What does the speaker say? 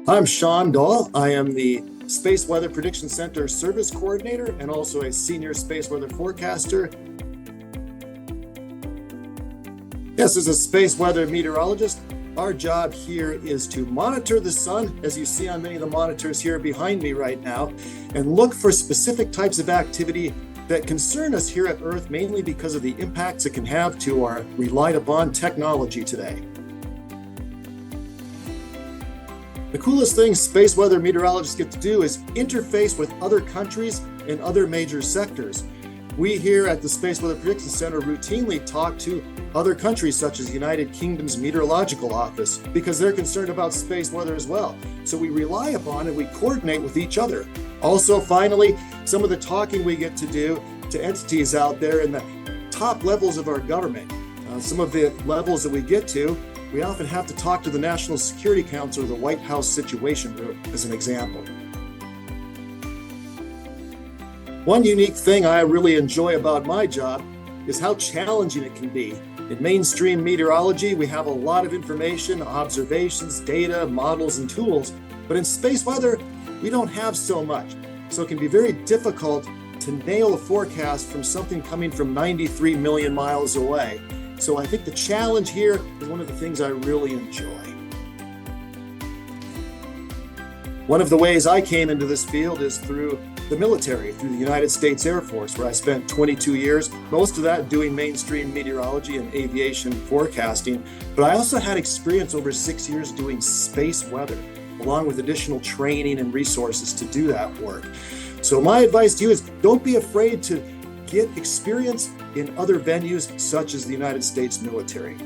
I'm Shawn Dahl. I am the Space Weather Prediction Center Service Coordinator and also a Senior Space Weather Forecaster. Yes, as a Space Weather Meteorologist, our job here is to monitor the sun, as you see on many of the monitors here behind me right now, and look for specific types of activity that concern us here at Earth, mainly because of the impacts it can have to our relied upon technology today. The coolest thing space weather meteorologists get to do is interface with other countries and other major sectors. We here at the Space Weather Prediction Center routinely talk to other countries such as the United Kingdom's Meteorological Office because they're concerned about space weather as well. So we rely upon and we coordinate with each other. Also, finally, some of the talking we get to do to entities out there in the top levels of our government. Some of the levels that we get to, we often have to talk to the National Security Council or the White House Situation Group as an example. One unique thing I really enjoy about my job is how challenging it can be. In mainstream meteorology, we have a lot of information, observations, data, models, and tools, but in space weather, we don't have so much. So it can be very difficult to nail a forecast from something coming from 93 million miles away. So I think the challenge here is one of the things I really enjoy. One of the ways I came into this field is through the military, through the United States Air Force, where I spent 22 years, most of that doing mainstream meteorology and aviation forecasting. But I also had experience over 6 years doing space weather, along with additional training and resources to do that work. So my advice to you is don't be afraid to get experience in other venues such as the United States military.